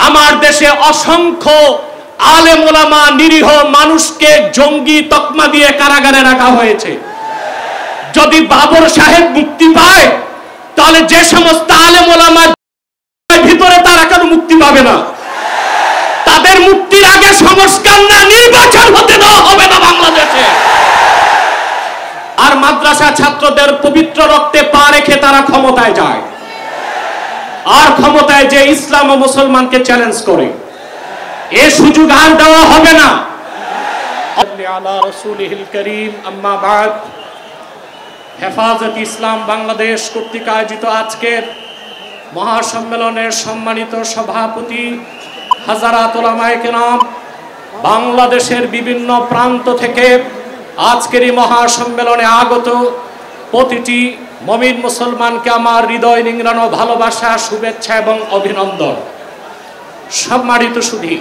আমার দেশে অসংখ্য আলেম ওলামা নিরীহ মানুষকে জঙ্গি তকমা দিয়ে কারাগারে রাখা হয়েছে। যদি বাবর সাহেব মুক্তি পায় তাহলে যে সমস্ত আলেম ওলামা ভিতরে তারা কেন মুক্তি পাবে না? তাদের মুক্তির আগে সংস্কার না নির্বাচন হতে দেওয়া হবে না বাংলাদেশে। আর মাদ্রাসা ছাত্রদের পবিত্র রক্তে পা রেখে তারা ক্ষমতায় যায়, আর ক্ষমতায় যে ইসলাম ও মুসলমানকে চ্যালেঞ্জ করে, এ সুযোগ আর দেওয়া হবে না। আলা রাসূলিল কারীম, আম্মা বাদ। হেফাজত ইসলাম বাংলাদেশ কর্তৃক আয়োজিত আজকের মহাসম্মেলনের সম্মানিত সভাপতি হাজারাত উলামায়ে কেরাম, বাংলাদেশের বিভিন্ন প্রান্ত থেকে আজকের এই মহাসম্মেলনে আগত প্রতিটি মুমিন মুসলমানকে আমার হৃদয় নিংড়ানো ভালোবাসা, শুভেচ্ছা এবং অভিনন্দন। সম্মানিত সুধী,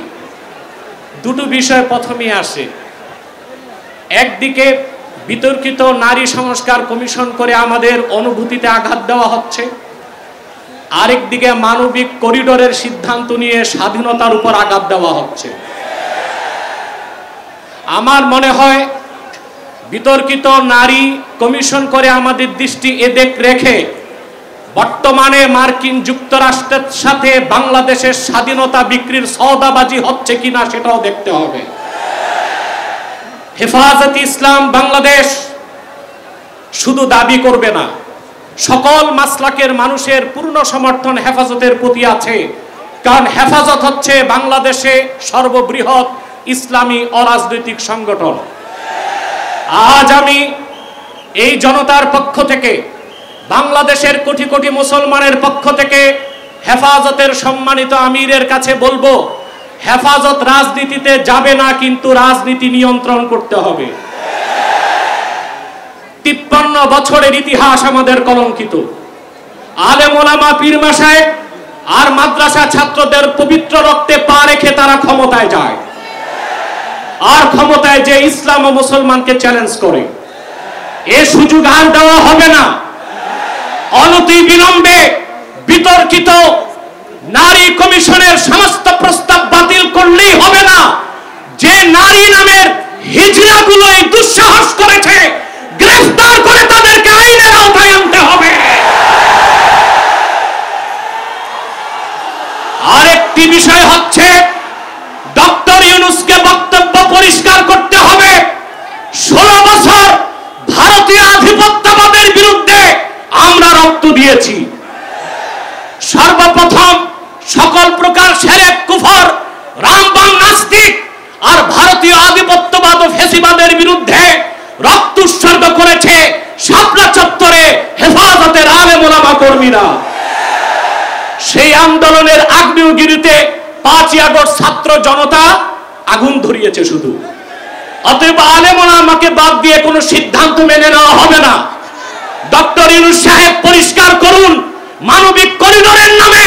দুটো বিষয় প্রথমেই আসে। একদিকে বিতর্কিত নারী সংস্কার কমিশন করে আমাদের অনুভূতিতে আঘাত দেওয়া হচ্ছে, আরেকদিকে মানবিক করিডোরের সিদ্ধান্ত নিয়ে স্বাধীনতার উপর আঘাত দেওয়া হচ্ছে। আমার মনে হয় বিতর্কিত নারী কমিশন করে আমাদের দৃষ্টি এদিক রেখে বর্তমানে মার্কিন যুক্তরাষ্ট্রের সাথে বাংলাদেশের স্বাধীনতা বিক্রির সওদাবাজি হচ্ছে কিনা সেটাও দেখতে হবে। হেফাজত ইসলাম বাংলাদেশ শুধু দাবি করবে না, সকল মাসলাকের মানুষের পূর্ণ সমর্থন হেফাজতের প্রতি আছে, কারণ হেফাজত হচ্ছে বাংলাদেশে সর্ববৃহৎ ইসলামী অরাজনৈতিক সংগঠন। আজ আমি এই জনতার পক্ষ থেকে, বাংলাদেশের কোটি কোটি মুসলমানের পক্ষ থেকে হেফাজতের সম্মানিত আমিরের কাছে বলবো, হেফাজত রাজনীতিতে যাবে না, কিন্তু রাজনীতি নিয়ন্ত্রণ করতে হবে। 53 বছরের ইতিহাস আমাদের কলঙ্কিত। আলেম ওলামা, পীর মাশায়েখ আর মাদ্রাসা ছাত্রদের পবিত্র রক্তে পা রেখে তারা ক্ষমতায় যায়, আর ক্ষমতায় যে ইসলাম ও মুসলমানকে চ্যালেঞ্জ করে, এ সুযোগ আর দেওয়া হবে না। অনতি বিলম্বে বিতর্কিত নারী কমিশনের সমস্ত প্রস্তাব বাতিল করলেই হবে না। যে নারী নামের হিজড়াগুলো এই দুঃসাহস করেছে, গ্রেফতার করে তাদেরকে আইনের আওতায় আনতে হবে। আরেকটি বিষয় হচ্ছে, ডক্টর ইউনূসকে বক্তব্য পরিষ্কার করতে হবে। 16 বছর ভারতীয় আধিপত্যবাদের বিরুদ্ধে আমরা রক্ত দিয়েছি। সর্বপ্রথম সকল প্রকার শিরক, কুফর, রামবাং, নাস্তিক আর ভারতীয় আধিপত্যবাদ ও ফ্যাসিবাদের বিরুদ্ধে রক্ত উৎসর্গ করেছে শাপলা চত্বরে হেফাজতের আলেম ওলামা কর্মীরা। সেই আন্দোলনের আগ্নেয়গিরিতে 5ই আগস্ট ছাত্র জনতা আগুন ধরিয়েছে শুধু। অতএব আলেম ওলামাকে বাদ দিয়ে কোনো সিদ্ধান্ত মেনে নেওয়া হবে না। ডক্টর ইউনূস সাহেব পরিষ্কার করুন, মানবিক করিডোরের নামে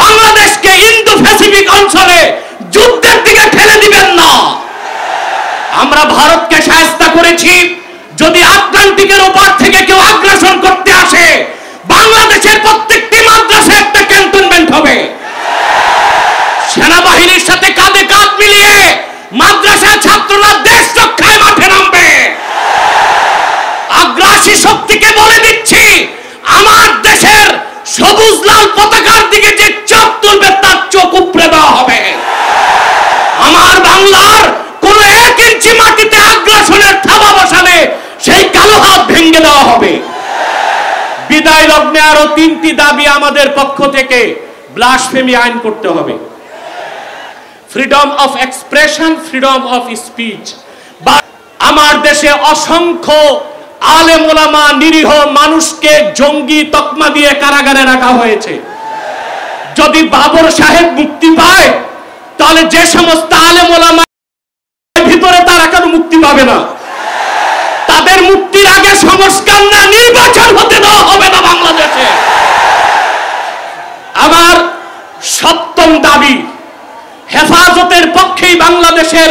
বাংলাদেশকে ইন্দো প্যাসিফিক অঞ্চলে যুদ্ধের দিকে ঠেলে দিবেন না। আমরা ভারতকে শায়েস্তা করেছি, যদি আটলান্টিকের ওপার থেকে কেউ আগ্রাসন করতে আসে, বাংলাদেশের প্রত্যেকটি মাদ্রাসায় একটা ক্যান্টনমেন্ট হবে। সেনাবাহিনীর সাথে কাঁধে কাঁধ মিলিয়ে মাদ্রাসা ছাত্ররা দেশ রক্ষায় মাঠে নামবে। আগ্রাসী শক্তিকে বলে দিচ্ছি, আমার দেশের সবুজ লাল পতাকার দিকে যে চোখ তুলবে তার চোখ উপড়ে দেওয়া হবে। আমার বাংলার কোন 1 ইঞ্চি মাটিতে আগ্রাসনের থাবা বসালে সেই কালো হাত ভেঙে দেওয়া হবে। বিদায় লগ্নে আরো 3টি দাবি আমাদের পক্ষ থেকে। ব্লাসফেমি আইন করতে হবে, freedom of expression, freedom of speech. আমার দেশে অসংখ্য আলেম ওলামা নিরীহ মানুষকে জঙ্গি তকমা দিয়ে কারাগারে রাখা হয়েছে। যদি বাবর সাহেব মুক্তি পায় তাহলে যে সমস্ত আলেম ওলামা ভিতরে তারা কেন মুক্তি পাবে না? তাদের মুক্তির আগে সংস্কার না নির্বাচন হতে দেওয়া হবে না বাংলাদেশে। আমার 7ম দাবি, হেফাজতের পক্ষেই বাংলাদেশের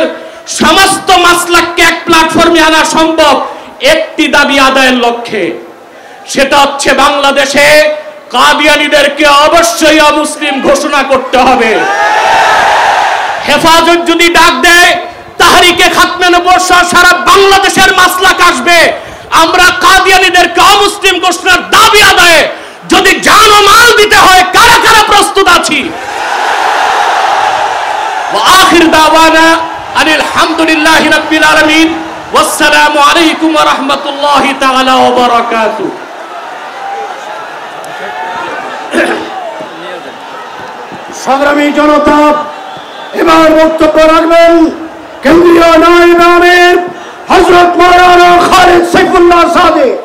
সমস্ত মাসলাককে এক প্ল্যাটফর্মে আনা সম্ভব একটি দাবি আদায়ের লক্ষ্যে। সেটা হচ্ছে বাংলাদেশে কাদিয়ানীদেরকে অবশ্যই অমুসলিম ঘোষণা করতে হবে। হেফাজত যদি ডাক দেয়, তাহরিকে খাতমে নবুয়্বত সারা বাংলাদেশের মাসলাক আসবে। আমরা কাদিয়ানীদেরকে অমুসলিম ঘোষণার দাবি আদায়ে যদি জান ও মাল দিতে হয়, কারা কারা প্রস্তুত আছি? ওয়া আখির দাওয়ানা আনিল হামদুলিল্লাহি রাব্বিল আলামিন। ওয়াসসালামু আলাইকুম ওয়া রাহমাতুল্লাহি তাআলা ওয়া বারাকাতুহু। সংগ্রামী জনতা, এবার বক্তব্য রাখবেন কেন্দ্রীয় নায়েব আমির হযরত মাওলানা খালিদ সাইফুল্লাহ সাদিক।